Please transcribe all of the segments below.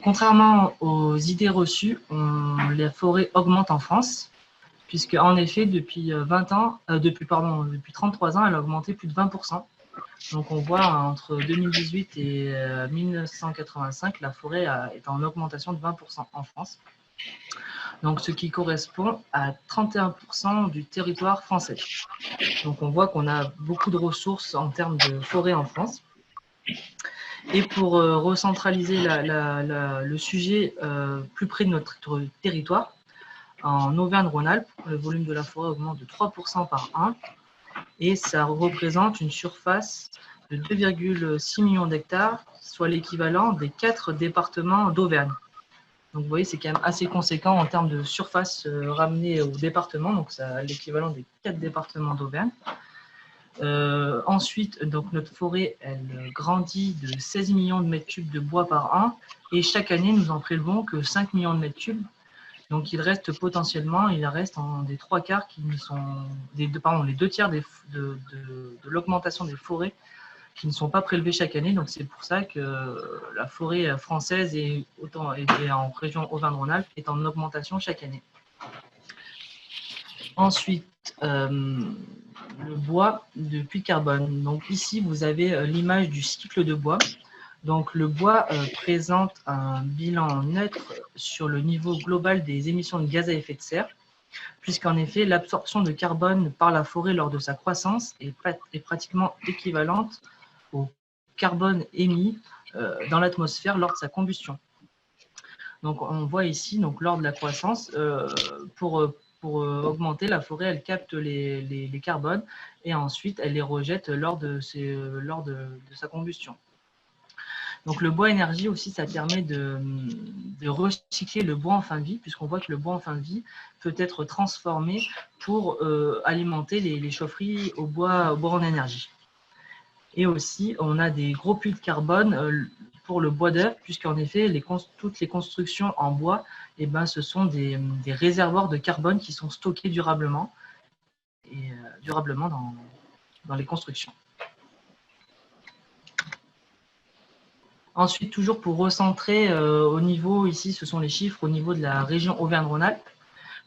contrairement aux idées reçues, les forêts augmentent en France, puisque en effet, depuis 33 ans, elle a augmenté plus de 20%. Donc on voit entre 2018 et 1985, la forêt est en augmentation de 20% en France. Donc ce qui correspond à 31% du territoire français. Donc on voit qu'on a beaucoup de ressources en termes de forêt en France. Et pour recentraliser le sujet plus près de notre territoire, en Auvergne-Rhône-Alpes, le volume de la forêt augmente de 3% par an et ça représente une surface de 2,6 millions d'hectares, soit l'équivalent des 4 départements d'Auvergne. Donc vous voyez, c'est quand même assez conséquent en termes de surface ramenée au département, donc c'est l'équivalent des 4 départements d'Auvergne. Ensuite, donc notre forêt, elle grandit de 16 millions de mètres cubes de bois par an et chaque année, nous en prélevons que 5 millions de mètres cubes. Donc il reste potentiellement, il reste des 3 quarts qui sont, les 2 tiers de l'augmentation des forêts qui ne sont pas prélevés chaque année. Donc c'est pour ça que la forêt française et en région Auvergne-Rhône-Alpes est en augmentation chaque année. Ensuite, le bois de puits de carbone. Donc ici, vous avez l'image du cycle de bois. Donc le bois présente un bilan neutre sur le niveau global des émissions de gaz à effet de serre, puisqu'en effet, l'absorption de carbone par la forêt lors de sa croissance est pratiquement équivalente au carbone émis dans l'atmosphère lors de sa combustion. Donc on voit ici, donc, lors de la croissance, pour augmenter, la forêt, elle capte les carbones et ensuite elle les rejette lors de sa combustion. Donc le bois énergie aussi, ça permet de recycler le bois en fin de vie, puisqu'on voit que le bois en fin de vie peut être transformé pour alimenter les chaufferies au bois en énergie. Et aussi, on a des gros puits de carbone pour le bois d'œuvre, puisqu'en effet, toutes les constructions en bois, ce sont des réservoirs de carbone qui sont stockés durablement, dans les constructions. Ensuite, toujours pour recentrer au niveau, ici, ce sont les chiffres au niveau de la région Auvergne-Rhône-Alpes.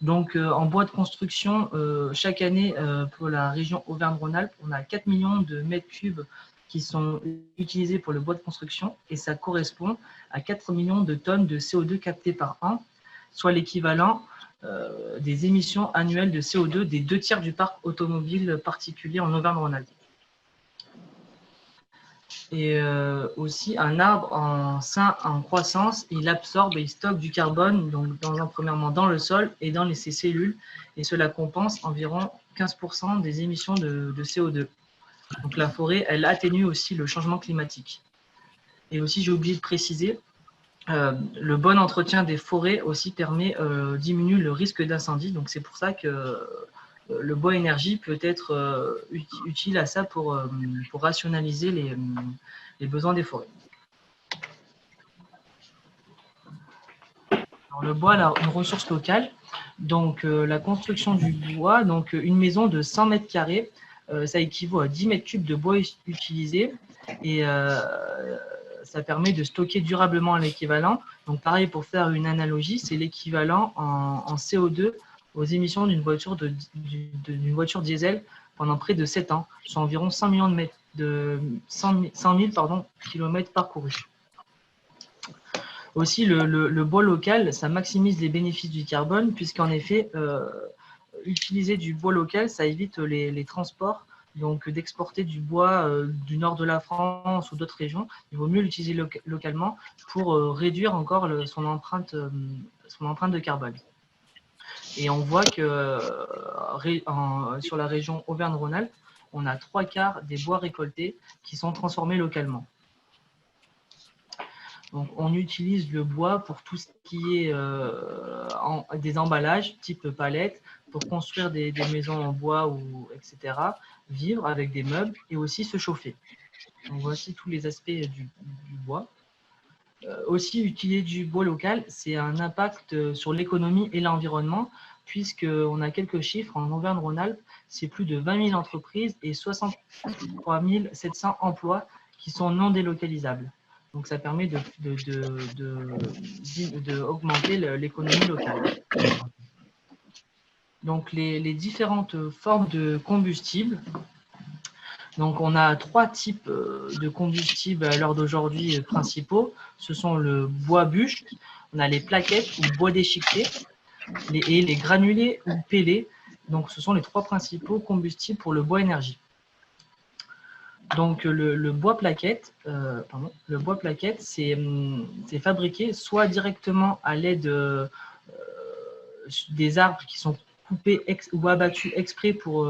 Donc, en bois de construction, chaque année, pour la région Auvergne-Rhône-Alpes, on a 4 millions de mètres cubes qui sont utilisés pour le bois de construction et ça correspond à 4 millions de tonnes de CO2 captées par an, soit l'équivalent des émissions annuelles de CO2 des 2 tiers du parc automobile particulier en Auvergne-Rhône-Alpes. Et aussi, un arbre en croissance, il absorbe et il stocke du carbone, donc premièrement dans le sol et dans ses cellules, et cela compense environ 15% des émissions de CO2. Donc la forêt, elle atténue aussi le changement climatique. Et aussi, j'ai oublié de préciser, le bon entretien des forêts aussi diminue le risque d'incendie, donc c'est pour ça que le bois énergie peut être utile à ça pour rationaliser les besoins des forêts. Alors, le bois, une ressource locale, donc la construction du bois, donc une maison de 100 mètres carrés, ça équivaut à 10 mètres cubes de bois utilisé et ça permet de stocker durablement l'équivalent. Donc pareil, pour faire une analogie, c'est l'équivalent en CO2 aux émissions d'une voiture diesel pendant près de 7 ans, soit environ 100 000 kilomètres parcourus. Aussi, le bois local, ça maximise les bénéfices du carbone, puisqu'en effet, utiliser du bois local, ça évite les transports, donc d'exporter du bois du nord de la France ou d'autres régions. Il vaut mieux l'utiliser localement pour réduire encore son empreinte de carbone. Et on voit que sur la région Auvergne-Rhône-Alpes, on a 3 quarts des bois récoltés qui sont transformés localement. Donc, on utilise le bois pour tout ce qui est des emballages, type palettes, pour construire des maisons en bois, etc., vivre avec des meubles et aussi se chauffer. Donc, voici tous les aspects du bois. Aussi, utiliser du bois local, c'est un impact sur l'économie et l'environnement, puisqu'on a quelques chiffres. En Auvergne-Rhône-Alpes, c'est plus de 20 000 entreprises et 63 700 emplois qui sont non délocalisables. Donc, ça permet d'augmenter l'économie locale. Donc, les différentes formes de combustible. Donc, on a 3 types de combustibles à l'heure d'aujourd'hui principaux. Ce sont le bois bûche, on a les plaquettes ou bois déchiqueté, et les granulés ou pellets. Donc, ce sont les 3 principaux combustibles pour le bois énergie. Donc, le bois plaquette, c'est fabriqué soit directement à l'aide des arbres qui sont coupés ou abattus exprès pour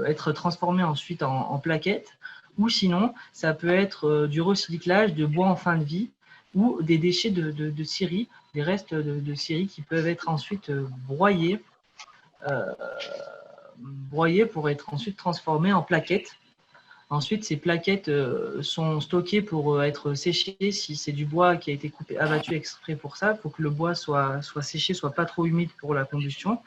être transformés ensuite en plaquettes, ou sinon, ça peut être du recyclage de bois en fin de vie ou des déchets de scierie, des restes de scierie qui peuvent être ensuite broyés pour être ensuite transformés en plaquettes. Ensuite, ces plaquettes sont stockées pour être séchées. Si c'est du bois qui a été coupé, abattu exprès pour ça, il faut que le bois soit séché, soit pas trop humide pour la combustion.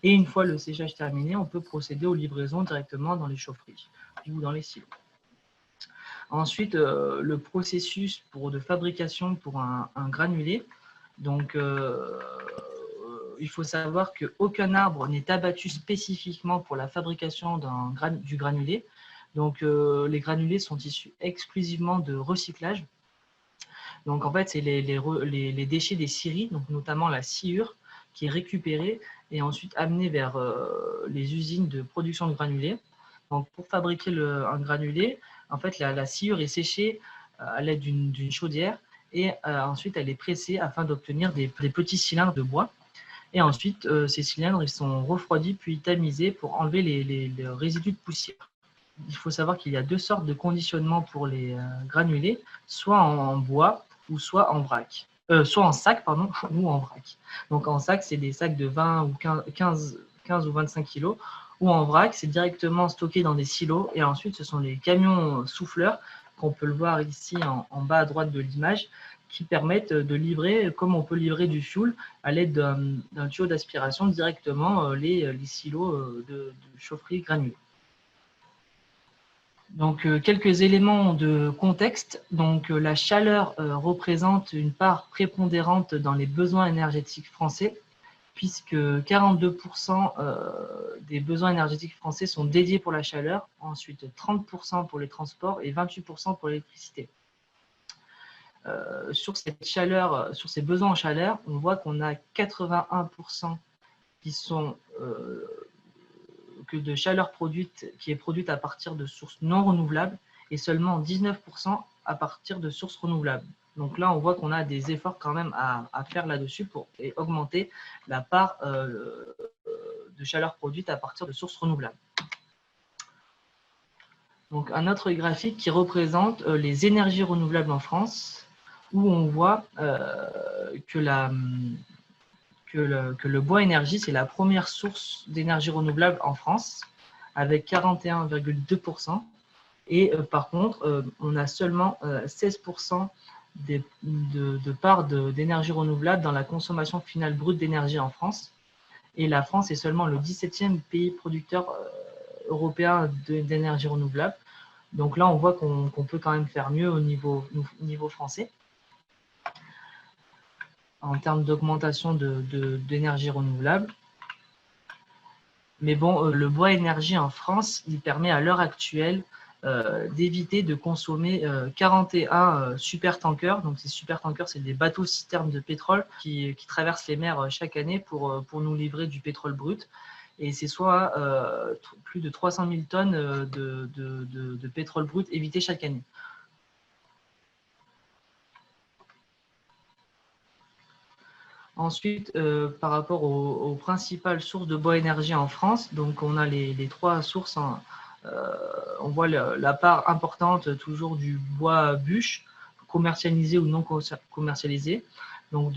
Et une fois le séchage terminé, on peut procéder aux livraisons directement dans les chaufferies ou dans les silos. Ensuite, le processus de fabrication pour un granulé. Donc, il faut savoir qu'aucun arbre n'est abattu spécifiquement pour la fabrication du granulé. Donc, les granulés sont issus exclusivement de recyclage. Donc, en fait, c'est les déchets des scieries, donc notamment la sciure, qui est récupérée et ensuite amenée vers les usines de production de granulés. Donc, pour fabriquer un granulé, en fait, la sciure est séchée à l'aide d'une chaudière et ensuite, elle est pressée afin d'obtenir des petits cylindres de bois. Et ensuite, ces cylindres ils sont refroidis puis tamisés pour enlever les résidus de poussière. Il faut savoir qu'il y a 2 sortes de conditionnement pour les granulés, soit en bois ou soit en vrac. Soit en sac, pardon, ou en vrac. Donc en sac, c'est des sacs de 20 ou 15 ou 25 kg, ou en vrac, c'est directement stocké dans des silos, et ensuite ce sont les camions souffleurs, qu'on peut le voir ici en bas à droite de l'image, qui permettent de livrer, comme on peut livrer du fioul, à l'aide d'un tuyau d'aspiration directement les silos de chaufferie granulés. Donc, quelques éléments de contexte. Donc, la chaleur représente une part prépondérante dans les besoins énergétiques français, puisque 42% des besoins énergétiques français sont dédiés pour la chaleur, ensuite 30% pour les transports et 28% pour l'électricité. Sur cette chaleur, sur ces besoins en chaleur, on voit qu'on a 81% qui sont de chaleur qui est produite à partir de sources non renouvelables et seulement 19% à partir de sources renouvelables. Donc là, on voit qu'on a des efforts quand même à faire là-dessus pour augmenter la part de chaleur produite à partir de sources renouvelables. Donc un autre graphique qui représente les énergies renouvelables en France, où on voit que le bois énergie, c'est la première source d'énergie renouvelable en France, avec 41,2%. Et par contre, on a seulement 16% de part d'énergie renouvelable dans la consommation finale brute d'énergie en France. Et la France est seulement le 17e pays producteur européen d'énergie renouvelable. Donc là, on voit qu'on peut quand même faire mieux au niveau français, en termes d'augmentation d'énergie renouvelable. Mais bon, le bois énergie en France, il permet à l'heure actuelle d'éviter de consommer 41 supertankers. Donc ces supertankers, c'est des bateaux-citernes de pétrole qui traversent les mers chaque année pour nous livrer du pétrole brut. Et c'est soit plus de 300 000 tonnes de pétrole brut évitées chaque année. Ensuite, par rapport aux principales sources de bois énergie en France, donc on a les 3 sources. On voit la part importante toujours du bois bûche, commercialisé ou non commercialisé, donc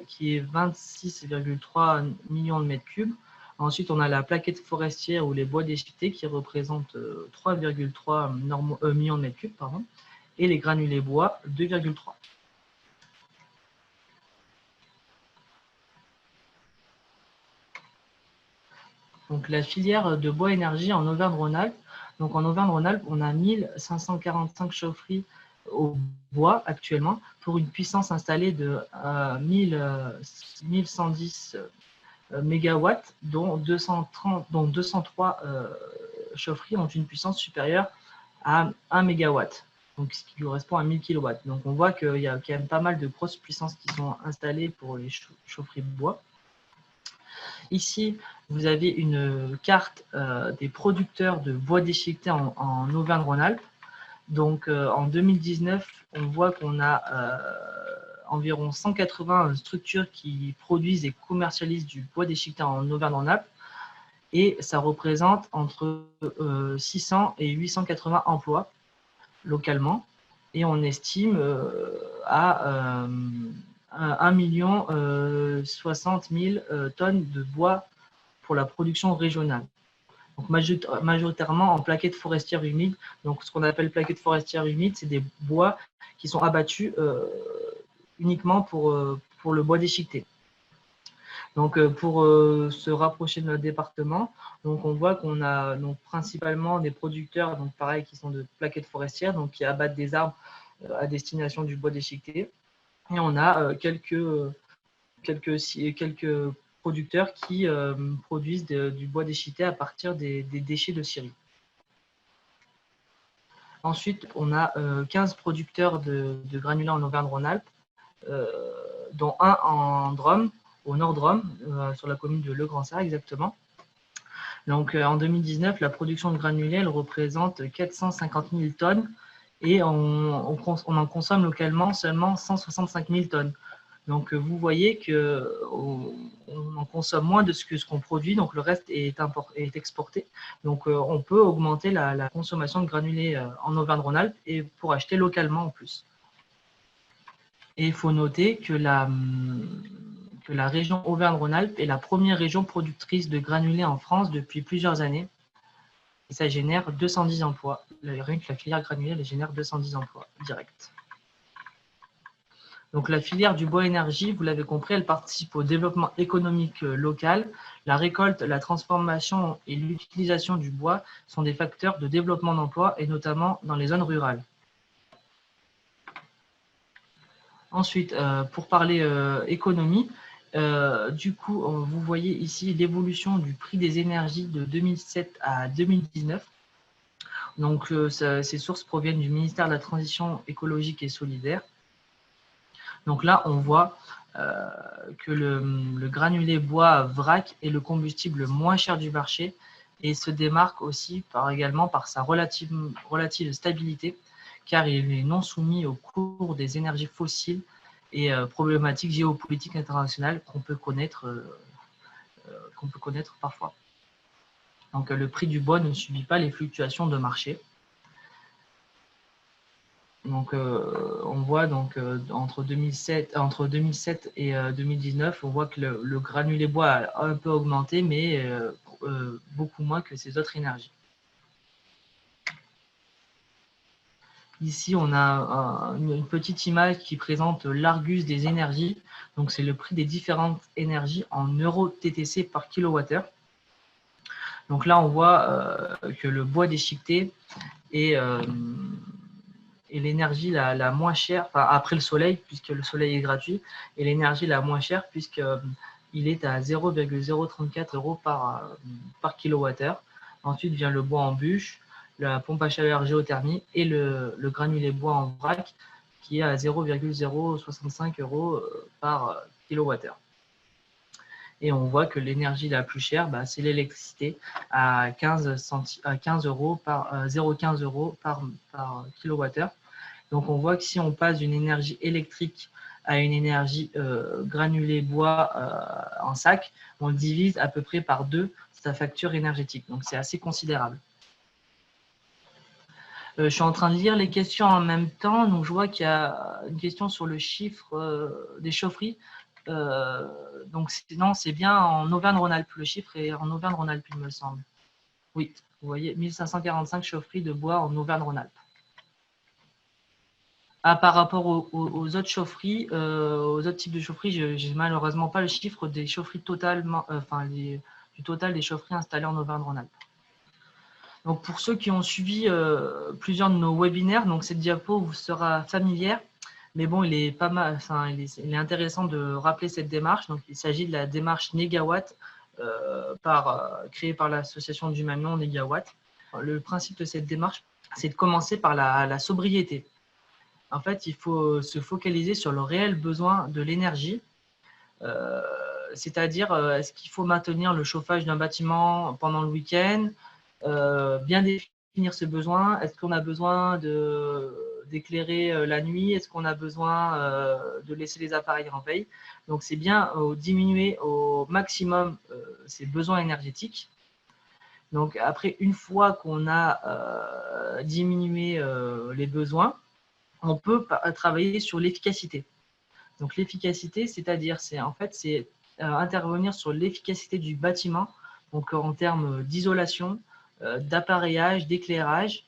qui est 26,3 millions de mètres cubes. Ensuite, on a la plaquette forestière ou les bois déchiquetés qui représentent 3,3 millions de mètres cubes, pardon, et les granulés bois 2,3. Donc, la filière de bois énergie en Auvergne-Rhône-Alpes. Donc, en Auvergne-Rhône-Alpes, on a 1545 chaufferies au bois actuellement pour une puissance installée de 1110 mégawatts, dont 203 chaufferies ont une puissance supérieure à 1 mégawatt, donc ce qui correspond à 1000 kW. Donc on voit qu'il y a quand même pas mal de grosses puissances qui sont installées pour les chaufferies de bois. Ici, vous avez une carte des producteurs de bois déchiqueté en Auvergne-Rhône-Alpes. Donc en 2019, on voit qu'on a environ 180 structures qui produisent et commercialisent du bois déchiqueté en Auvergne-Rhône-Alpes. Et ça représente entre 600 et 880 emplois localement. Et on estime à 1 060 000 tonnes de bois pour la production régionale. Donc majoritairement en plaquettes forestières humides. Donc ce qu'on appelle plaquettes forestières humides, c'est des bois qui sont abattus uniquement pour le bois déchiqueté. Donc pour se rapprocher de notre département, donc on voit qu'on a donc principalement des producteurs, donc pareil, qui sont de plaquettes forestières, donc qui abattent des arbres à destination du bois déchiqueté. Et on a quelques producteurs qui produisent du bois déchiqueté à partir des déchets de scierie. Ensuite, on a 15 producteurs de granulats en Auvergne-Rhône-Alpes, dont un en Drôme, au Nord-Drôme, sur la commune de Le Grand-Sart exactement. Donc en 2019, la production de granulés, elle représente 450 000 tonnes et on en consomme localement seulement 165 000 tonnes. Donc vous voyez qu'on en consomme moins de ce qu'on produit, donc le reste est exporté. Donc on peut augmenter la consommation de granulés en Auvergne-Rhône-Alpes et pour acheter localement en plus. Et il faut noter que la région Auvergne-Rhône-Alpes est la première région productrice de granulés en France depuis plusieurs années. Et ça génère 210 emplois. Rien que la filière granulée, elle génère 210 emplois directs. Donc la filière du bois énergie, vous l'avez compris, elle participe au développement économique local. La récolte, la transformation et l'utilisation du bois sont des facteurs de développement d'emploi et notamment dans les zones rurales. Ensuite, pour parler économie, du coup, vous voyez ici l'évolution du prix des énergies de 2007 à 2019. Donc, ces sources proviennent du ministère de la Transition écologique et solidaire. Donc là, on voit que le granulé bois vrac est le combustible moins cher du marché et se démarque aussi également par sa relative stabilité, car il est non soumis au cours des énergies fossiles et problématiques géopolitiques internationales qu'on peut connaître parfois. Donc le prix du bois ne subit pas les fluctuations de marché. Donc on voit donc entre 2007 et 2019, on voit que le granulé bois a un peu augmenté, mais beaucoup moins que ces autres énergies. Ici, on a une petite image qui présente l'Argus des énergies. Donc, c'est le prix des différentes énergies en euros TTC par kilowattheure. Donc là, on voit que le bois déchiqueté est l'énergie la moins chère, enfin, après le soleil, puisque le soleil est gratuit, et l'énergie la moins chère, puisqu'il est à 0,034 € par kilowattheure. Ensuite vient le bois en bûche, la pompe à chaleur géothermie et le granulé bois en vrac qui est à 0,065 € par kilowattheure. Et on voit que l'énergie la plus chère, c'est l'électricité à 0,15 € par kilowattheure. Donc on voit que si on passe d'une énergie électrique à une énergie granulé bois en sac, on divise à peu près par 2 sa facture énergétique. Donc c'est assez considérable. Je suis en train de lire les questions en même temps, donc je vois qu'il y a une question sur le chiffre des chaufferies. Donc non, c'est bien en Auvergne-Rhône-Alpes, le chiffre est en Auvergne-Rhône-Alpes, il me semble. Oui, vous voyez, 1545 chaufferies de bois en Auvergne-Rhône-Alpes. Par rapport aux autres chaufferies, aux autres types de chaufferies, je n'ai malheureusement pas le chiffre des chaufferies totalement, du total des chaufferies installées en Auvergne-Rhône-Alpes. Donc, pour ceux qui ont suivi plusieurs de nos webinaires, donc cette diapo vous sera familière, mais bon, il est pas mal, enfin, il est intéressant de rappeler cette démarche. Donc, il s'agit de la démarche Négawatt créée par l'association du même nom, Négawatt. Le principe de cette démarche, c'est de commencer par la sobriété. En fait, il faut se focaliser sur le réel besoin de l'énergie, c'est-à-dire est-ce qu'il faut maintenir le chauffage d'un bâtiment pendant le week-end, bien définir ce besoin. Est-ce qu'on a besoin d'éclairer la nuit? Est-ce qu'on a besoin de laisser les appareils en veille? Donc, c'est bien diminuer au maximum ces besoins énergétiques. Donc, après, une fois qu'on a diminué les besoins, on peut travailler sur l'efficacité. Donc, l'efficacité, c'est-à-dire, c'est intervenir sur l'efficacité du bâtiment, donc en termes d'isolation, d'appareillage, d'éclairage.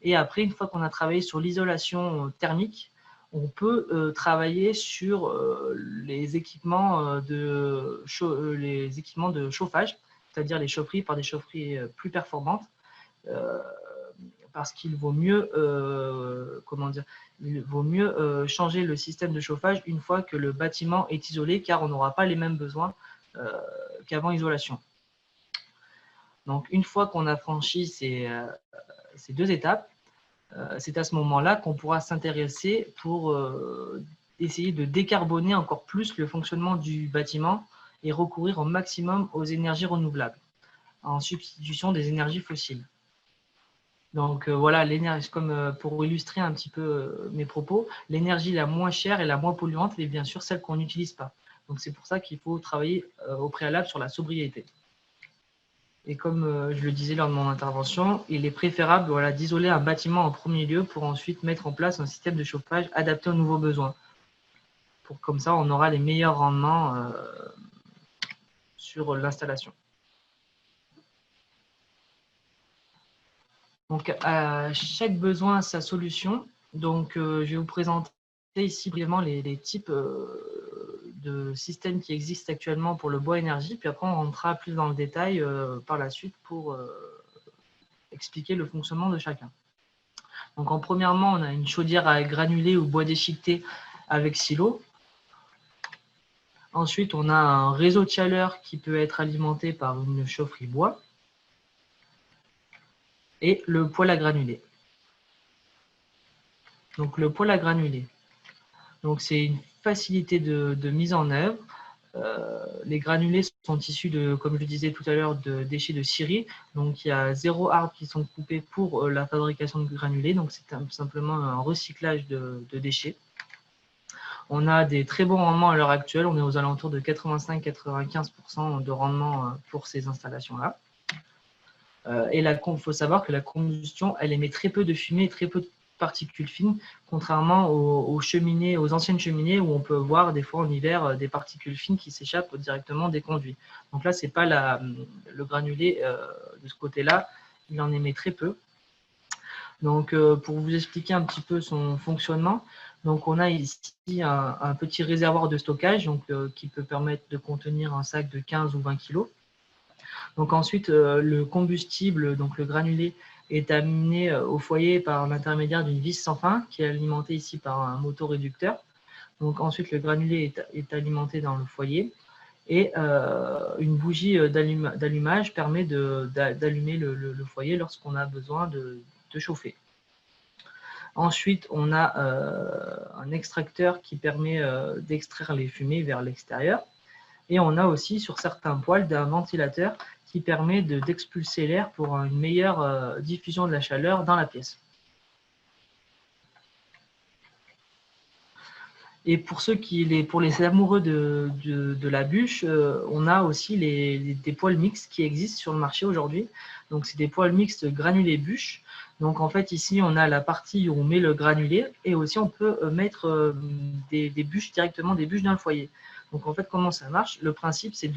Et après, une fois qu'on a travaillé sur l'isolation thermique, on peut travailler sur les équipements de chauffage, c'est-à-dire les chaufferies par des chaufferies plus performantes, parce qu'il vaut mieux, changer le système de chauffage une fois que le bâtiment est isolé, car on n'aura pas les mêmes besoins qu'avant isolation. Donc, une fois qu'on a franchi ces 2 étapes, c'est à ce moment-là qu'on pourra s'intéresser pour essayer de décarboner encore plus le fonctionnement du bâtiment et recourir au maximum aux énergies renouvelables, en substitution des énergies fossiles. Donc voilà, l'énergie, comme pour illustrer un petit peu mes propos, l'énergie la moins chère et la moins polluante est bien sûr celle qu'on n'utilise pas. Donc c'est pour ça qu'il faut travailler au préalable sur la sobriété. Et comme je le disais lors de mon intervention, il est préférable d'isoler un bâtiment en premier lieu pour ensuite mettre en place un système de chauffage adapté aux nouveaux besoins. Comme ça, on aura les meilleurs rendements sur l'installation. Donc, à chaque besoin, sa solution. Donc, je vais vous présenter ici brièvement les types de systèmes qui existent actuellement pour le bois énergie. Puis après, on rentrera plus dans le détail par la suite pour expliquer le fonctionnement de chacun. Donc, premièrement, on a une chaudière à granulés ou bois déchiqueté avec silo. Ensuite, on a un réseau de chaleur qui peut être alimenté par une chaufferie bois. Et le poêle à granulés. Donc le poêle à granulés, c'est une facilité de mise en œuvre. Les granulés sont issus de, comme je le disais tout à l'heure, de déchets de scierie. Donc il y a 0 arbres qui sont coupés pour la fabrication de granulés. Donc c'est simplement un recyclage de déchets. On a des très bons rendements à l'heure actuelle. On est aux alentours de 85-95% de rendement pour ces installations-là. Et il faut savoir que la combustion, elle émet très peu de fumée et très peu de particules fines, contrairement aux cheminées, aux anciennes cheminées où on peut voir des fois en hiver des particules fines qui s'échappent directement des conduits. Donc là, ce n'est pas le granulé de ce côté-là, il en émet très peu. Donc pour vous expliquer un petit peu son fonctionnement, donc on a ici un petit réservoir de stockage qui peut permettre de contenir un sac de 15 ou 20 kg. Donc ensuite, le combustible, donc le granulé, est amené au foyer par l'intermédiaire d'une vis sans fin qui est alimentée ici par un motoréducteur. Donc ensuite, le granulé est alimenté dans le foyer et une bougie d'allumage permet d'allumer le foyer lorsqu'on a besoin de chauffer. Ensuite, on a un extracteur qui permet d'extraire les fumées vers l'extérieur. Et on a aussi sur certains poêles un ventilateur qui permet d'expulser l'air pour une meilleure diffusion de la chaleur dans la pièce. Et pour les amoureux de la bûche, on a aussi des poêles mixtes qui existent sur le marché aujourd'hui. Donc c'est des poêles mixtes granulés bûche. Donc en fait ici on a la partie où on met le granulé et aussi on peut mettre des bûches directement, des bûches dans le foyer. Donc en fait comment ça marche? Le principe c'est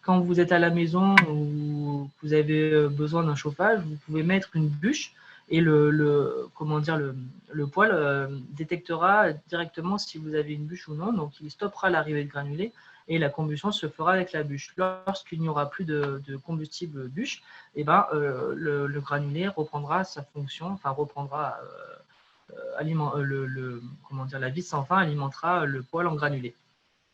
quand vous êtes à la maison ou vous avez besoin d'un chauffage, vous pouvez mettre une bûche et le poêle détectera directement si vous avez une bûche ou non. Donc il stoppera l'arrivée de granulés et la combustion se fera avec la bûche. Lorsqu'il n'y aura plus de combustible bûche, et le granulé reprendra sa fonction, enfin reprendra la vis sans fin alimentera le poêle en granulé.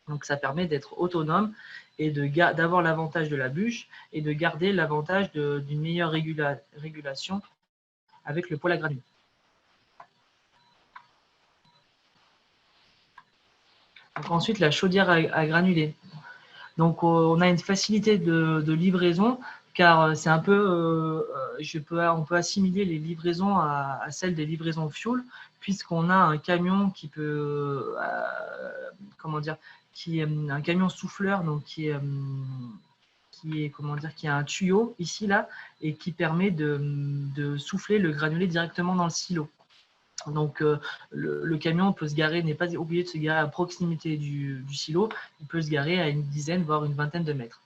Donc ça permet d'être autonome et d'avoir l'avantage de la bûche et de garder l'avantage d'une meilleure régulation avec le poêle à granulés. Donc ensuite, la chaudière à granulés. Donc on a une facilité de livraison car c'est un peu, on peut assimiler les livraisons à celles des livraisons fuel, puisqu'on a un camion qui peut, qui est un camion souffleur, donc qui a un tuyau ici là et qui permet de souffler le granulé directement dans le silo. Donc le camion peut se garer, n'est pas obligé de se garer à proximité du silo, il peut se garer à une dizaine voire une vingtaine de mètres.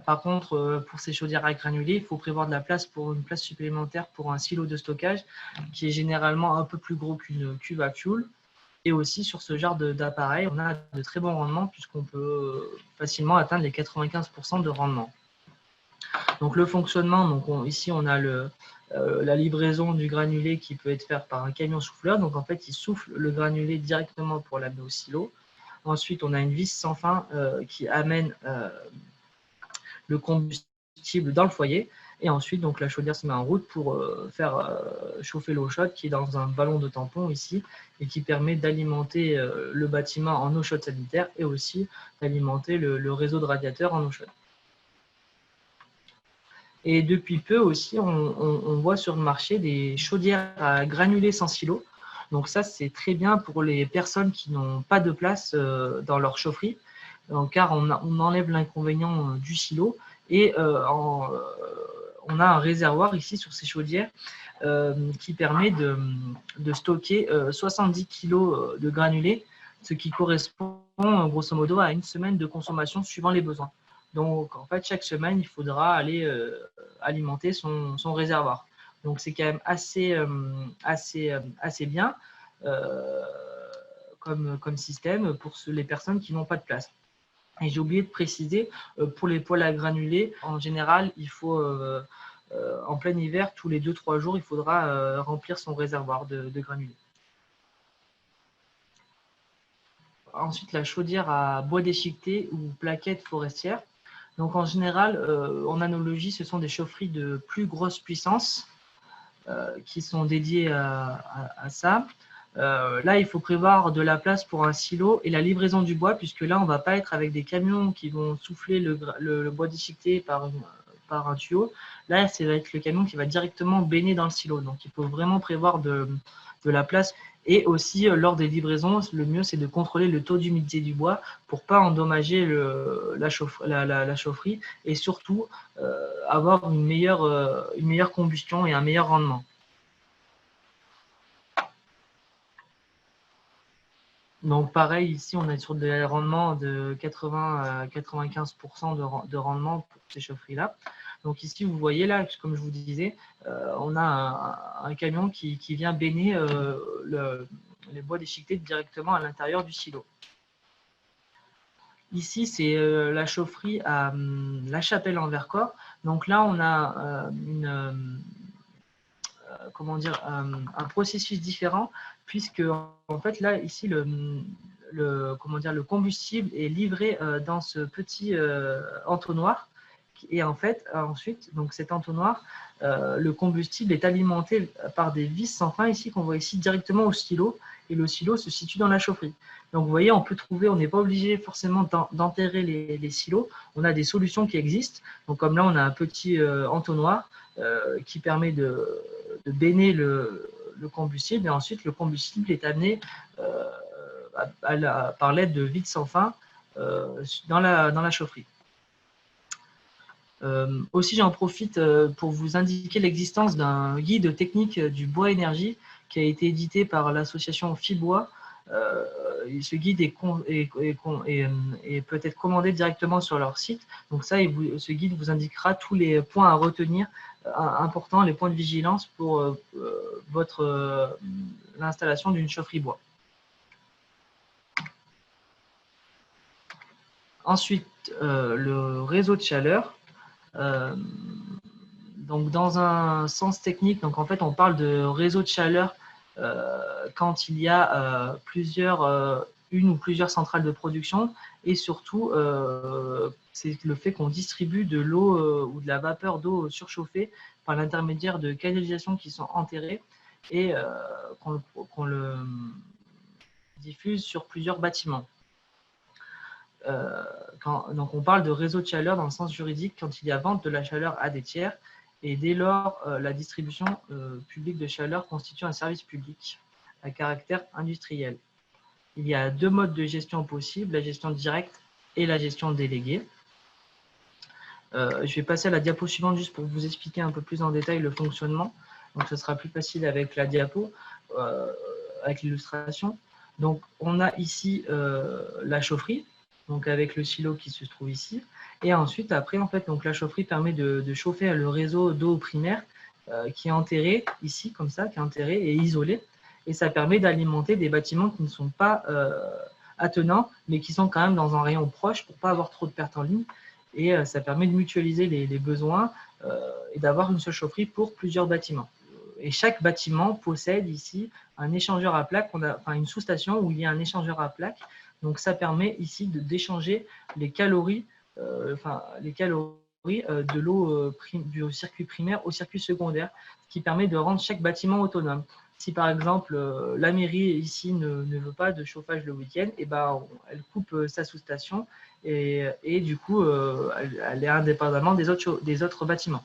Par contre, pour ces chaudières à granulés, il faut prévoir de la place une place supplémentaire pour un silo de stockage qui est généralement un peu plus gros qu'une cuve à fuel. Et aussi sur ce genre d'appareil, on a de très bons rendements puisqu'on peut facilement atteindre les 95% de rendement. Donc le fonctionnement, ici on a la livraison du granulé qui peut être faite par un camion souffleur. Donc en fait, il souffle le granulé directement pour l'amener au silo. Ensuite, on a une vis sans fin qui amène le combustible dans le foyer. Et ensuite, donc, la chaudière se met en route pour faire chauffer l'eau chaude qui est dans un ballon de tampon ici et qui permet d'alimenter le bâtiment en eau chaude sanitaire et aussi d'alimenter le réseau de radiateurs en eau chaude. Et depuis peu aussi, on voit sur le marché des chaudières à granulés sans silo. Donc ça, c'est très bien pour les personnes qui n'ont pas de place dans leur chaufferie, car on enlève l'inconvénient du silo et on a un réservoir ici sur ces chaudières qui permet de stocker 70 kg de granulés, ce qui correspond grosso modo à une semaine de consommation suivant les besoins. Donc, en fait, chaque semaine, il faudra aller alimenter son réservoir. Donc, c'est quand même assez bien comme système pour les personnes qui n'ont pas de place. Et j'ai oublié de préciser, pour les poêles à granulés, en général, il faut, en plein hiver, tous les 2-3 jours, il faudra remplir son réservoir de granulés. Ensuite, la chaudière à bois déchiqueté ou plaquettes forestières. Donc, en général, en analogie, ce sont des chaufferies de plus grosse puissance qui sont dédiées à ça. Là, il faut prévoir de la place pour un silo et la livraison du bois, puisque là, on ne va pas être avec des camions qui vont souffler le bois déchiqueté par un tuyau. Là, ça va être le camion qui va directement baigner dans le silo. Donc, il faut vraiment prévoir de la place. Et aussi, lors des livraisons, le mieux, c'est de contrôler le taux d'humidité du bois pour ne pas endommager la chaufferie et surtout avoir une meilleure combustion et un meilleur rendement. Donc pareil, ici on est sur des rendements de 80 à 95% de rendement pour ces chaufferies-là. Donc ici vous voyez là, comme je vous disais, on a un camion qui vient baigner les bois déchiquetés directement à l'intérieur du silo. Ici c'est la chaufferie à La Chapelle en Vercors. Donc là on a un processus différent, puisque en fait là ici le combustible est livré dans ce petit entonnoir et en fait ensuite donc cet entonnoir le combustible est alimenté par des vis sans fin ici qu'on voit ici directement au silo et le silo se situe dans la chaufferie. Donc vous voyez, on peut trouver, on n'est pas obligé forcément d'enterrer les silos, on a des solutions qui existent. Donc comme là on a un petit entonnoir qui permet de baigner le combustible et ensuite le combustible est amené par l'aide de vides sans fin dans la chaufferie. Aussi, j'en profite pour vous indiquer l'existence d'un guide technique du bois énergie qui a été édité par l'association Fibois. Ce guide est peut-être commandé directement sur leur site. Donc ça, ce guide vous indiquera tous les points à retenir importants, les points de vigilance pour l'installation d'une chaufferie bois. Ensuite, le réseau de chaleur. Donc, dans un sens technique, donc en fait, on parle de réseau de chaleur quand il y a une ou plusieurs centrales de production, et surtout, c'est le fait qu'on distribue de l'eau ou de la vapeur d'eau surchauffée par l'intermédiaire de canalisations qui sont enterrées et qu'on le diffuse sur plusieurs bâtiments. Donc on parle de réseau de chaleur dans le sens juridique quand il y a vente de la chaleur à des tiers, et dès lors la distribution publique de chaleur constitue un service public à caractère industriel. Il y a deux modes de gestion possibles, la gestion directe et la gestion déléguée. Je vais passer à la diapo suivante juste pour vous expliquer un peu plus en détail le fonctionnement. Donc ce sera plus facile avec la diapo, avec l'illustration. Donc on a ici la chaufferie, donc avec le silo qui se trouve ici. Et ensuite, après, en fait, donc la chaufferie permet de chauffer le réseau d'eau primaire qui est enterré ici, comme ça, qui est enterré et isolé. Et ça permet d'alimenter des bâtiments qui ne sont pas attenants, mais qui sont quand même dans un rayon proche pour ne pas avoir trop de pertes en ligne. Et ça permet de mutualiser les besoins et d'avoir une seule chaufferie pour plusieurs bâtiments. Et chaque bâtiment possède ici un échangeur à plaques, enfin une sous-station où il y a un échangeur à plaques. Donc ça permet ici d'échanger les calories, de l'eau du circuit primaire au circuit secondaire, ce qui permet de rendre chaque bâtiment autonome. Si par exemple la mairie ici ne veut pas de chauffage le week-end, et ben, elle coupe sa sous-station et du coup elle est indépendamment des autres bâtiments.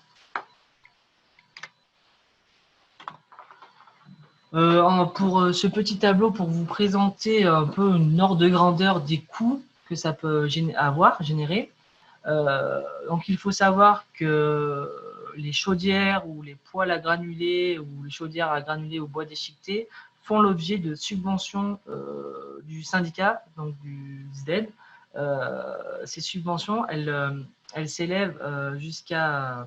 Pour ce petit tableau, pour vous présenter un peu une ordre de grandeur des coûts que ça peut générer. Donc il faut savoir que les chaudières ou les poêles à granulés ou les chaudières à granulés au bois déchiqueté font l'objet de subventions du syndicat, donc du SDED. Ces subventions, elles s'élèvent jusqu'à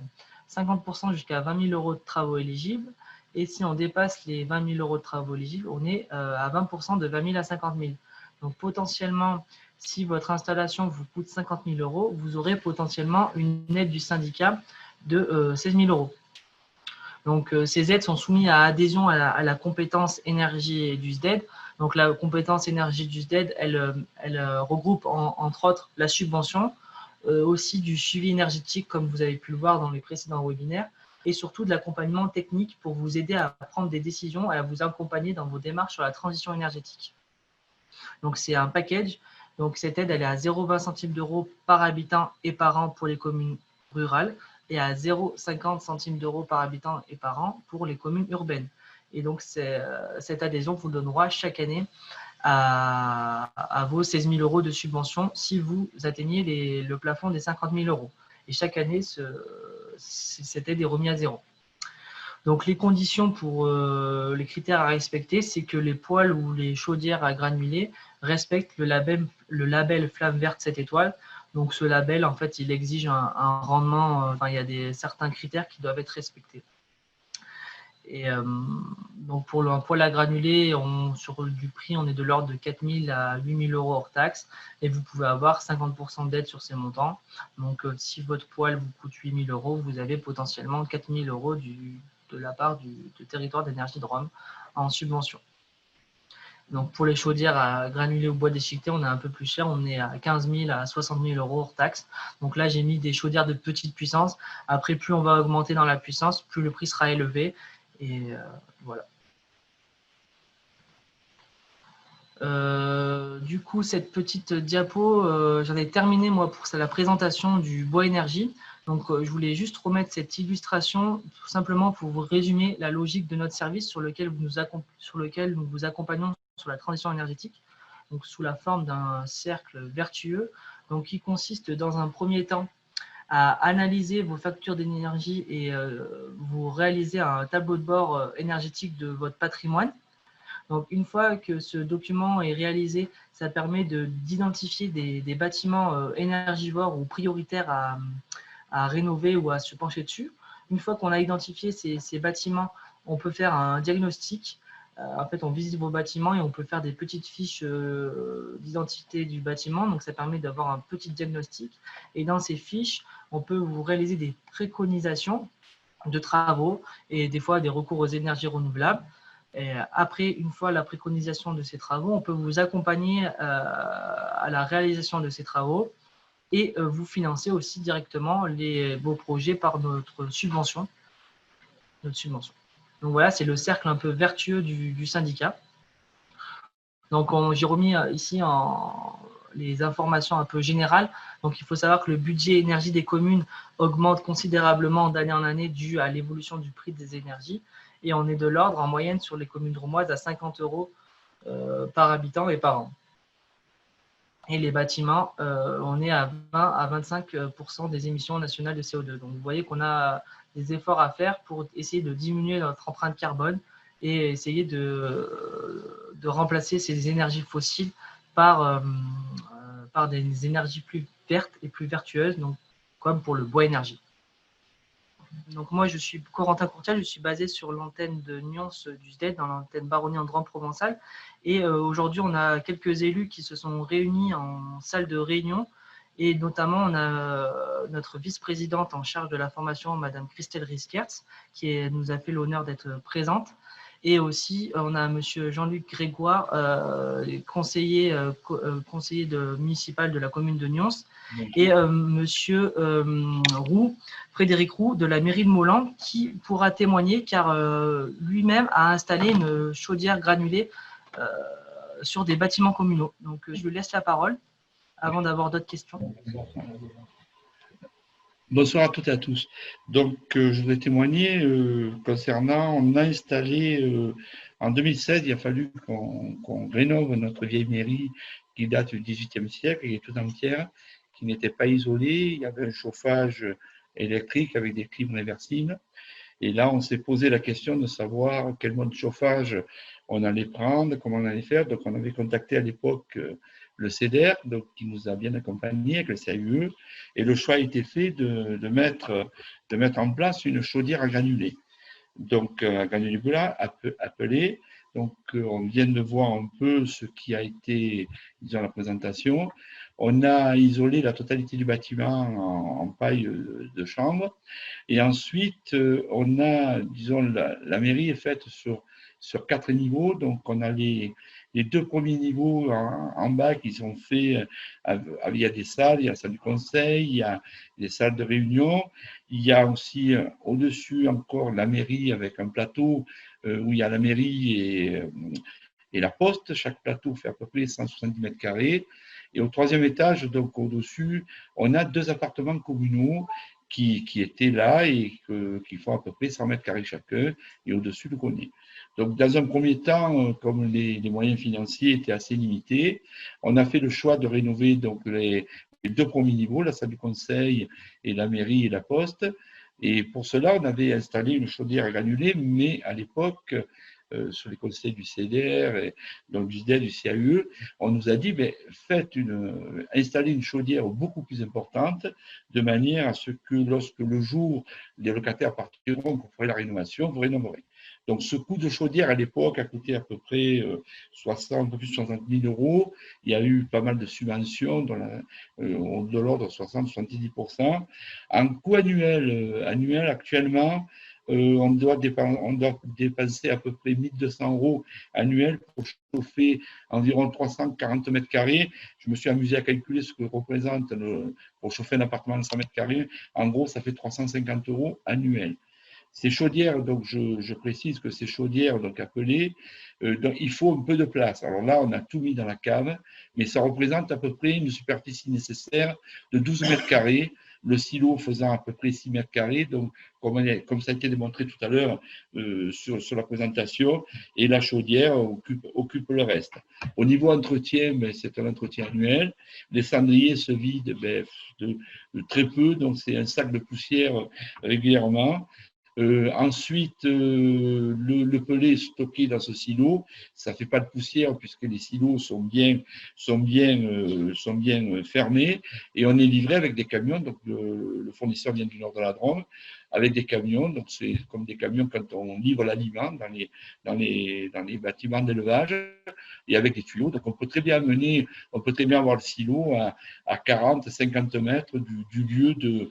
50%, jusqu'à 20 000 € de travaux éligibles. Et si on dépasse les 20 000 € de travaux éligibles, on est à 20% de 20 000 à 50 000. Donc potentiellement, si votre installation vous coûte 50 000 €, vous aurez potentiellement une aide du syndicat de 16 000 €. Donc ces aides sont soumises à adhésion à la compétence énergie du SDED. Donc la compétence énergie du SDED, elle regroupe entre autres la subvention, aussi du suivi énergétique comme vous avez pu le voir dans les précédents webinaires, et surtout de l'accompagnement technique pour vous aider à prendre des décisions et à vous accompagner dans vos démarches sur la transition énergétique. Donc c'est un package. Donc cette aide, elle est à 0,20 centimes d'euros par habitant et par an pour les communes rurales et à 0,50 centimes d'euros par habitant et par an pour les communes urbaines. Et donc cette adhésion vous donnera chaque année à vos 16 000 € de subvention si vous atteignez le plafond des 50 000 €. Et chaque année, cette aide est remise à zéro. Donc les conditions pour les critères à respecter, c'est que les poêles ou les chaudières à granulés respectent le label Flamme Verte 7 étoiles. Donc ce label, en fait, il exige un rendement, il y a certains critères qui doivent être respectés. Et donc pour un poêle à granulés, sur du prix, on est de l'ordre de 4 000 à 8 000 € hors taxe, et vous pouvez avoir 50% d'aide sur ces montants. Donc si votre poêle vous coûte 8 000 €, vous avez potentiellement 4 000 € de la part du territoire d'énergie de Rome en subvention. Donc pour les chaudières à granulés au bois déchiqueté, on est un peu plus cher, on est à 15 000 à 60 000 € hors taxe. Donc là, j'ai mis des chaudières de petite puissance. Après, plus on va augmenter dans la puissance, plus le prix sera élevé. Et voilà. Du coup, cette petite diapo, j'en ai terminé moi pour la présentation du bois énergie. Donc, je voulais juste remettre cette illustration tout simplement pour vous résumer la logique de notre service sur lequel nous vous accompagnons sur la transition énergétique, donc sous la forme d'un cercle vertueux, donc qui consiste dans un premier temps à analyser vos factures d'énergie et vous réaliser un tableau de bord énergétique de votre patrimoine. Donc, une fois que ce document est réalisé, ça permet d'identifier des bâtiments énergivores ou prioritaires à rénover ou à se pencher dessus. Une fois qu'on a identifié ces bâtiments, on peut faire un diagnostic En fait, on visite vos bâtiments et on peut faire des petites fiches d'identité du bâtiment. Donc, ça permet d'avoir un petit diagnostic. Et dans ces fiches, on peut vous réaliser des préconisations de travaux et des fois des recours aux énergies renouvelables. Et après, une fois la préconisation de ces travaux, on peut vous accompagner à la réalisation de ces travaux et vous financer aussi directement vos projets par notre subvention. Donc voilà, c'est le cercle un peu vertueux du syndicat. Donc j'ai remis ici les informations un peu générales. Donc il faut savoir que le budget énergie des communes augmente considérablement d'année en année dû à l'évolution du prix des énergies. Et on est de l'ordre en moyenne sur les communes drômoises à 50 € par habitant et par an. Et les bâtiments, on est à 20 à 25% des émissions nationales de CO2. Donc vous voyez qu'on a des efforts à faire pour essayer de diminuer notre empreinte carbone et essayer de remplacer ces énergies fossiles par des énergies plus vertes et plus vertueuses, donc, comme pour le bois énergie. Donc moi, je suis Corentin Courtial, je suis basé sur l'antenne de Nyons du SDED, dans l'antenne baronnie en Drôme provençal. Et aujourd'hui, on a quelques élus qui se sont réunis en salle de réunion. Et notamment, on a notre vice-présidente en charge de la formation, Madame Christelle Riskertz, qui nous a fait l'honneur d'être présente. Et aussi, on a Monsieur Jean-Luc Grégoire, conseiller municipal de la commune de Nyons, et Monsieur Frédéric Roux de la mairie de Molan, qui pourra témoigner car lui-même a installé une chaudière granulée sur des bâtiments communaux. Donc, je lui laisse la parole avant d'avoir d'autres questions. Bonsoir à toutes et à tous. Donc, je voudrais témoigner concernant, on a installé en 2016, il a fallu qu'on rénove notre vieille mairie qui date du XVIIIe siècle, qui est tout entière, qui n'était pas isolée. Il y avait un chauffage électrique avec des clims réversibles. Et là, on s'est posé la question de savoir quel mode de chauffage on allait prendre, comment on allait faire. Donc, on avait contacté à l'époque le CEDER, donc, qui nous a bien accompagnés avec le CAUE, et le choix a été fait de mettre en place une chaudière à granulés. Donc, à granulés blancs appelé. Donc, on vient de voir un peu ce qui a été, disons, la présentation. On a isolé la totalité du bâtiment en paille de chambre. Et ensuite, on a, disons, la mairie est faite sur 4 niveaux. Donc, on a les 2 premiers niveaux en bas qui sont faits, il y a des salles, il y a la salle du conseil, il y a des salles de réunion. Il y a aussi au-dessus encore la mairie avec un plateau où il y a la mairie et la poste. Chaque plateau fait à peu près 170 mètres carrés. Et au 3e étage, donc au-dessus, on a 2 appartements communaux qui étaient là et qui font à peu près 100 mètres carrés chacun, et au-dessus le grenier. Donc, dans un premier temps, comme les moyens financiers étaient assez limités, on a fait le choix de rénover donc les 2 premiers niveaux, la salle du conseil et la mairie et la poste. Et pour cela, on avait installé une chaudière à granulés, mais à l'époque, sur les conseils du CEDER et donc du SDED, du CAUE, on nous a dit installez une chaudière beaucoup plus importante, de manière à ce que lorsque le jour les locataires partiront, qu'on ferait la rénovation, vous rénoverez. Donc, ce coût de chaudière à l'époque a coûté à peu près un peu plus de 60 000 €. Il y a eu pas mal de subventions de l'ordre de 60-70%. En coût annuel actuellement, on doit dépenser à peu près 1 200 € annuels pour chauffer environ 340 mètres carrés. Je me suis amusé à calculer ce que représente pour chauffer un appartement de 100 mètres carrés. En gros, ça fait 350 € annuels. Ces chaudières, donc je précise que ces chaudières, donc appelées, donc il faut un peu de place. Alors là, on a tout mis dans la cave, mais ça représente à peu près une superficie nécessaire de 12 mètres carrés, le silo faisant à peu près 6 mètres carrés, donc comme ça a été démontré tout à l'heure sur la présentation, et la chaudière occupe le reste. Au niveau entretien, c'est un entretien annuel. Les cendriers se vident de très peu, donc c'est un sac de poussière régulièrement. Ensuite, le pellet est stocké dans ce silo. Ça ne fait pas de poussière puisque les silos sont bien fermés. Et on est livré avec des camions. Donc, le fournisseur vient du nord de la Drôme avec des camions. Donc, c'est comme des camions quand on livre l'aliment dans les bâtiments d'élevage et avec des tuyaux. Donc, on peut très bien avoir le silo à 40, 50 mètres du lieu de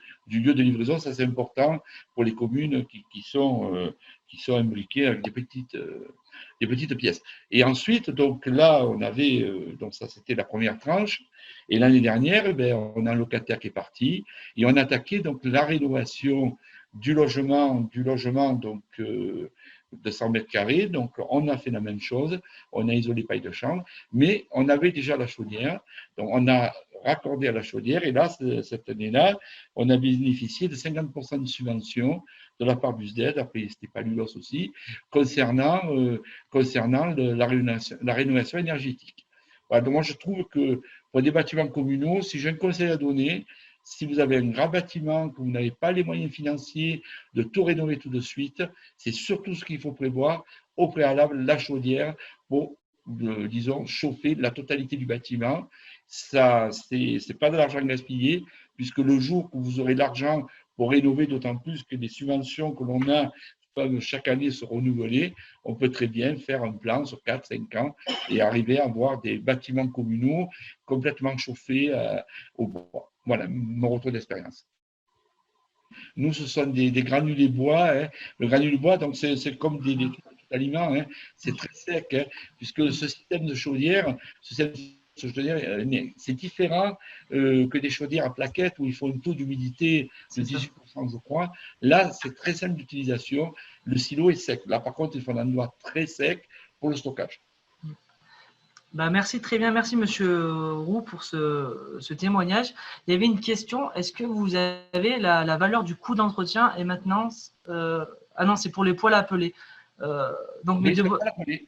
livraison. Ça, c'est important pour les communes qui sont imbriquées avec des petites pièces. Et ensuite, donc là, on avait, donc ça c'était la première tranche. Et l'année dernière, on a un locataire qui est parti et on a attaqué donc la rénovation du logement donc de 100 mètres carrés. Donc on a fait la même chose, on a isolé paille de chambre, mais on avait déjà la chaudière. Donc on a raccordé à la chaudière et là, cette année-là, on a bénéficié de 50% de subvention de la part du SDED, après c'était Palulos aussi, concernant la rénovation énergétique. Voilà, donc moi je trouve que pour des bâtiments communaux, si j'ai un conseil à donner, si vous avez un grand bâtiment, que vous n'avez pas les moyens financiers de tout rénover tout de suite, c'est surtout ce qu'il faut prévoir au préalable, la chaudière pour, disons, chauffer la totalité du bâtiment. Ça, c'est pas de l'argent gaspillé, puisque le jour où vous aurez l'argent pour rénover, d'autant plus que les subventions que l'on a peuvent chaque année se renouveler, on peut très bien faire un plan sur 4-5 ans et arriver à avoir des bâtiments communaux complètement chauffés au bois. Voilà mon retour d'expérience. Nous, ce sont des granulés bois. Hein. Le granulé bois, donc c'est comme des aliments. Hein. C'est très sec, hein, puisque ce système de chaudière, c'est différent que des chaudières à plaquettes où il faut un taux d'humidité de 18%, je crois. Là, c'est très simple d'utilisation. Le silo est sec. Là, par contre, il faut un endroit très sec pour le stockage. Merci, très bien. Merci, Monsieur Roux, pour ce témoignage. Il y avait une question. Est-ce que vous avez la valeur du coût d'entretien et maintenance Ah non, c'est pour les poêles à peler.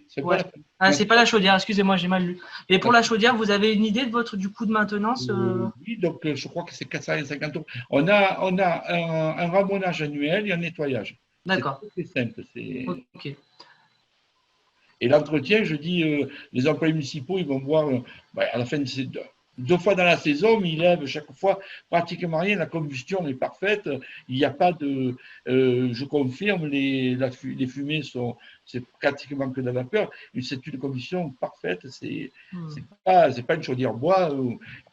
C'est pas la chaudière, excusez-moi, j'ai mal lu. Et pour la chaudière, vous avez une idée du coût de maintenance Oui, donc je crois que c'est 450 euros. On a un ramenage annuel et un nettoyage. D'accord. C'est très simple. Ok. Et l'entretien, je dis, les employés municipaux, ils vont voir à la fin de ces 2 fois dans la saison, mais ils lèvent chaque fois pratiquement rien. La combustion est parfaite. Il n'y a pas de. Je confirme, les fumées c'est pratiquement que de la vapeur. C'est une combustion parfaite. C'est pas une chaudière bois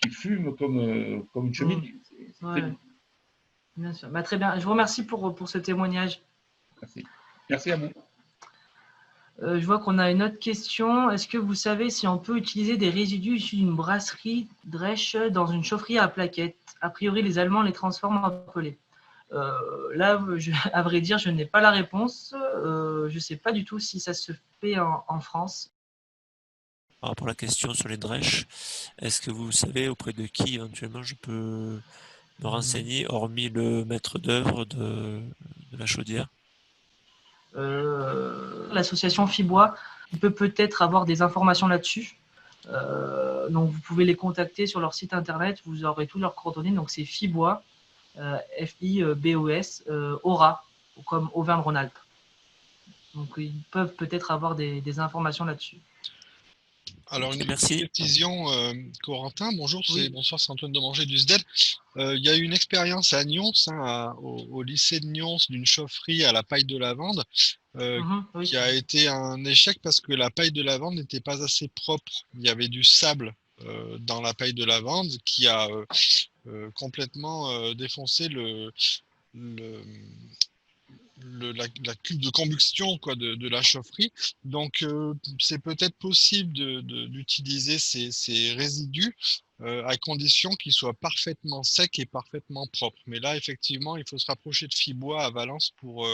qui fume comme une cheminée. Bien sûr. Très bien. Je vous remercie pour ce témoignage. Merci. Merci à vous. Je vois qu'on a une autre question. Est-ce que vous savez si on peut utiliser des résidus issus d'une brasserie Dresch dans une chaufferie à plaquettes? A priori, les Allemands les transforment en pellet. Là, à vrai dire, je n'ai pas la réponse. Je ne sais pas du tout si ça se fait en France. Par rapport à la question sur les Dresch, est-ce que vous savez auprès de qui éventuellement je peux me renseigner, hormis le maître d'œuvre de la chaudière? L'association Fibois peut-être avoir des informations là-dessus. Donc, vous pouvez les contacter sur leur site internet. Vous aurez tous leurs coordonnées. Donc, c'est Fibois, F-I-B-O-S, Aura, comme Auvergne-Rhône-Alpes. Donc, ils peuvent peut-être avoir des informations là-dessus. Alors, une précision, Corentin, bonjour, bonsoir, c'est Antoine Demanger du SDED. Il y a eu une expérience à Nyons, au lycée de Nyons, d'une chaufferie à la paille de lavande, qui a été un échec parce que la paille de lavande n'était pas assez propre. Il y avait du sable dans la paille de lavande qui a complètement défoncé la cuve de combustion de la chaufferie. Donc c'est peut-être possible d'utiliser ces résidus à condition qu'ils soient parfaitement secs et parfaitement propres. Mais là, effectivement, il faut se rapprocher de Fibois à Valence pour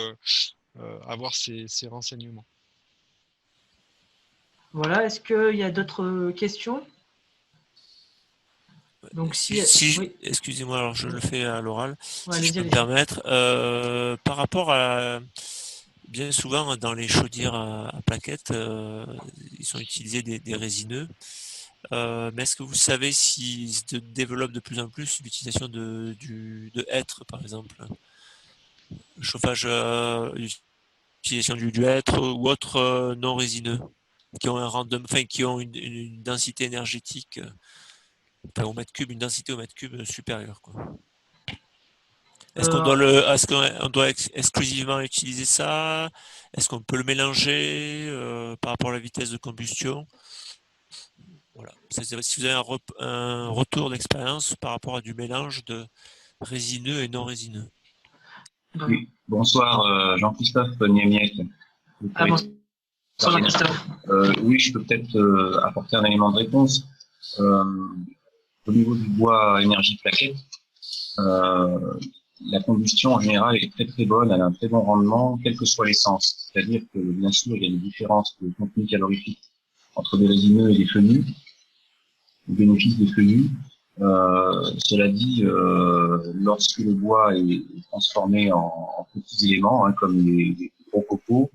avoir ces renseignements. Voilà, est-ce qu'il y a d'autres questions? Donc, excusez-moi, alors je le fais à l'oral, si je peux me permettre. Par rapport à, bien souvent dans les chaudières à plaquettes, ils sont utilisés des résineux. Mais est-ce que vous savez s'ils se développent de plus en plus l'utilisation de hêtre, par exemple? chauffage, utilisation du hêtre ou autres non résineux qui ont un rendement, enfin qui ont une densité énergétique au mètre cube, une densité au mètre cube supérieure, quoi. Est-ce qu'on doit exclusivement utiliser ça? Est-ce qu'on peut le mélanger par rapport à la vitesse de combustion? Voilà. Si vous avez un retour d'expérience par rapport à du mélange de résineux et non résineux. Oui. Bonsoir, Jean-Christophe Niemiec. Bonsoir Jean-Christophe. Oui, je peux peut-être apporter un élément de réponse. Au niveau du bois énergie plaquette, la combustion en général est très très bonne, elle a un très bon rendement, quel que soit l'essence. C'est-à-dire que bien sûr, il y a des différences de contenu calorifique entre des résineux et des fenus, le bénéfice des fenus. Cela dit, lorsque le bois est transformé en petits éléments, hein, comme les gros copeaux,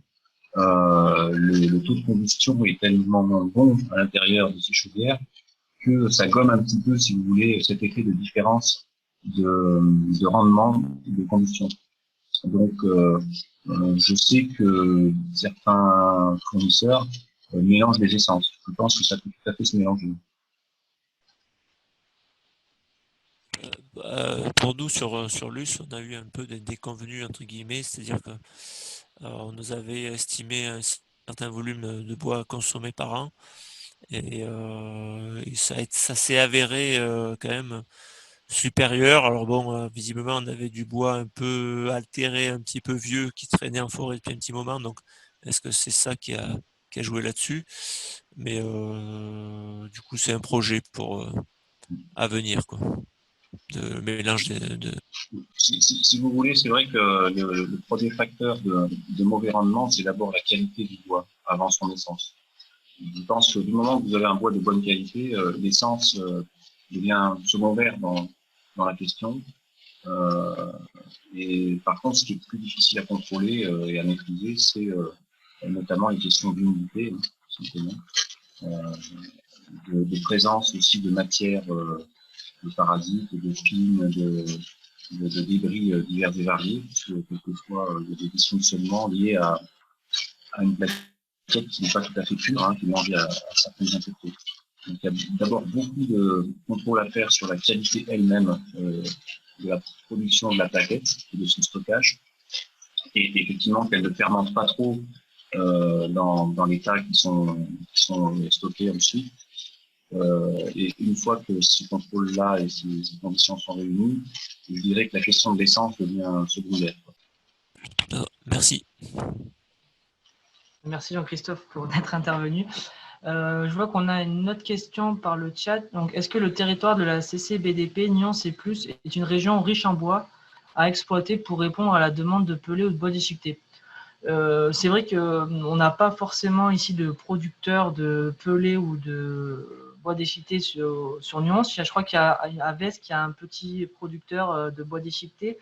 le taux de combustion est tellement bon à l'intérieur de ces chaudières que ça gomme un petit peu, si vous voulez, cet effet de différence de rendement de combustion. Donc, je sais que certains fournisseurs mélangent les essences. Je pense que ça peut tout à fait se mélanger. Pour nous, sur Luce, on a eu un peu des déconvenus, entre guillemets, c'est-à-dire que on nous avait estimé un certain volume de bois consommé par an, et ça s'est avéré quand même supérieur. Alors bon, visiblement, on avait du bois un peu altéré, un petit peu vieux, qui traînait en forêt depuis un petit moment, donc est-ce que c'est ça qui a joué là-dessus? Mais du coup, c'est un projet pour à venir, quoi. De mélange Si vous voulez, c'est vrai que le premier facteur de mauvais rendement, c'est d'abord la qualité du bois avant son essence. Je pense que du moment que vous avez un bois de bonne qualité, l'essence devient secondaire dans la question. Et par contre, ce qui est plus difficile à contrôler et à maîtriser, c'est notamment les questions d'humidité, simplement, de présence aussi de matières, de parasites, de fines, de débris divers et variés, parce que quelquefois il y a des dysfonctionnements liés à une plaquette qui n'est pas tout à fait pure, hein, qui est mélangée à certaines impuretés. Donc il y a d'abord beaucoup de contrôle à faire sur la qualité elle-même de la production de la plaquette et de son stockage, et effectivement qu'elle ne fermente pas trop dans les tas qui sont stockés ensuite. Et une fois que ce contrôle-là et ces conditions sont réunies, je dirais que la question de l'essence devient secondaire. Merci. Merci Jean-Christophe pour d'être intervenu. Je vois qu'on a une autre question par le chat. Donc, est-ce que le territoire de la CCBDP Nyons et Plus est une région riche en bois à exploiter pour répondre à la demande de pellets ou de bois déchiqueté? C'est vrai qu'on n'a pas forcément ici de producteurs de pellets ou de bois déchiqueté sur Nyons. Je crois qu'il y a à Vest qui a un petit producteur de bois déchiqueté.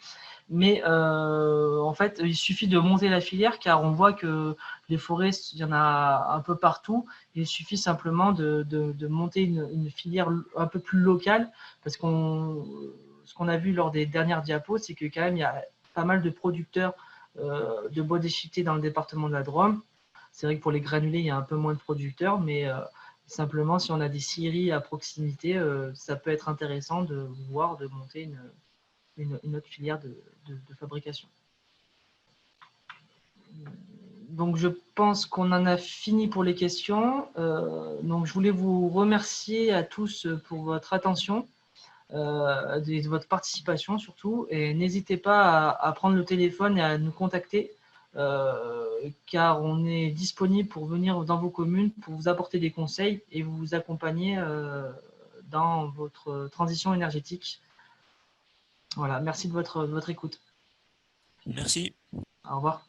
Mais en fait, il suffit de monter la filière, car on voit que les forêts, il y en a un peu partout. Il suffit simplement de monter une filière un peu plus locale, parce ce qu'on a vu lors des dernières diapos, c'est que quand même, il y a pas mal de producteurs de bois déchiqueté dans le département de la Drôme. C'est vrai que pour les granulés, il y a un peu moins de producteurs, mais simplement, si on a des scieries à proximité, ça peut être intéressant de monter une autre filière de fabrication. Donc, je pense qu'on en a fini pour les questions. Donc, je voulais vous remercier à tous pour votre attention, de votre participation surtout. Et n'hésitez pas à prendre le téléphone et à nous contacter, car on est disponible pour venir dans vos communes, pour vous apporter des conseils et vous accompagner dans votre transition énergétique. Voilà, merci de votre écoute. Merci. Au revoir.